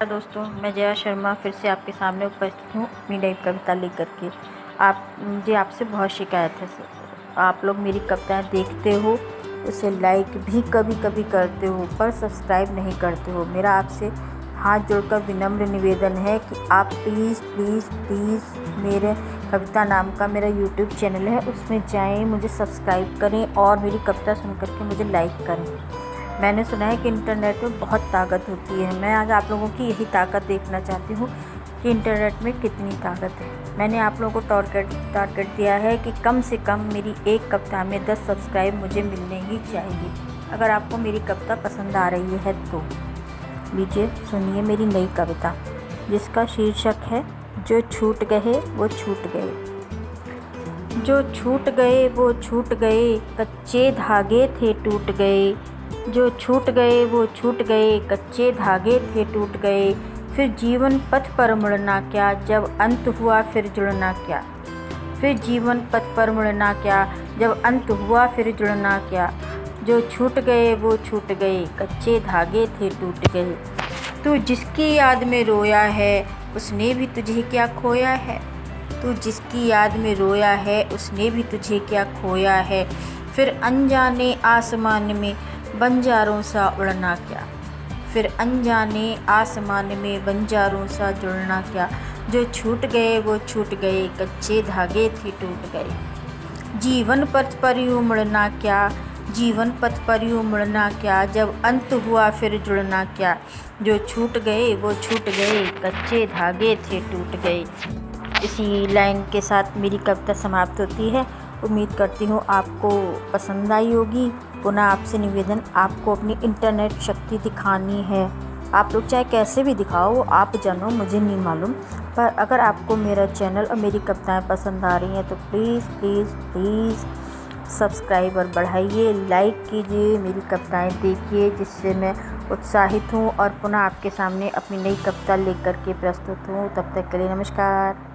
दोस्तों, मैं जया शर्मा फिर से आपके सामने उपस्थित हूँ अपनी नई कविता लेकर के। मुझे आपसे बहुत शिकायत है। आप लोग मेरी कविताएं देखते हो, उसे लाइक भी कभी कभी करते हो पर सब्सक्राइब नहीं करते हो। मेरा आपसे हाथ जोड़कर विनम्र निवेदन है कि आप प्लीज़ प्लीज़ प्लीज़ मेरे कविता नाम का मेरा यूट्यूब चैनल है, उसमें जाएं, मुझे सब्सक्राइब करें और मेरी कविता सुन करके मुझे लाइक करें। मैंने सुना है कि इंटरनेट में बहुत ताकत होती है। मैं आज आप लोगों की यही ताकत देखना चाहती हूँ कि इंटरनेट में कितनी ताकत है। मैंने आप लोगों को टारगेट दिया है कि कम से कम मेरी एक कविता में 10 सब्सक्राइब मुझे मिलने ही चाहिए। अगर आपको मेरी कविता पसंद आ रही है तो लीजिए सुनिए मेरी नई कविता, जिसका शीर्षक है जो छूट गए वो छूट गए। जो छूट गए वो छूट गए, कच्चे धागे थे टूट गए। जो छूट गए वो छूट गए, कच्चे धागे थे टूट गए। फिर जीवन पथ पर मुड़ना क्या, जब अंत हुआ फिर जुड़ना क्या। फिर जीवन पथ पर मुड़ना क्या, जब अंत हुआ फिर जुड़ना क्या। जो छूट गए वो छूट गए, कच्चे धागे थे टूट गए। तू जिसकी याद में रोया है उसने भी तुझे क्या खोया है। तू जिसकी याद में रोया है उसने भी तुझे क्या खोया है। फिर अनजाने आसमान में बंजारों सा उड़ना क्या। फिर अनजाने आसमान में बंजारों सा जुड़ना क्या। जो छूट गए वो छूट गए, कच्चे धागे थे टूट गए। जीवन पथ पर यूँ मुड़ना क्या, जीवन पथ पर यूँ मुड़ना क्या। जब अंत हुआ फिर जुड़ना क्या। जो छूट गए वो छूट गए, कच्चे धागे थे टूट गए। इसी लाइन के साथ मेरी कविता समाप्त होती है। उम्मीद करती हूँ आपको पसंद आई होगी। पुनः आपसे निवेदन, आपको अपनी इंटरनेट शक्ति दिखानी है। आप लोग चाहे कैसे भी दिखाओ, आप जानो, मुझे नहीं मालूम। पर अगर आपको मेरा चैनल और मेरी कविताएं पसंद आ रही हैं तो प्लीज़ प्लीज़ प्लीज़ सब्सक्राइबर बढ़ाइए, लाइक कीजिए, मेरी कविताएं देखिए, जिससे मैं उत्साहित हूँ और पुनः आपके सामने अपनी नई कविता लेकर के प्रस्तुत हूँ। तब तक के लिए नमस्कार।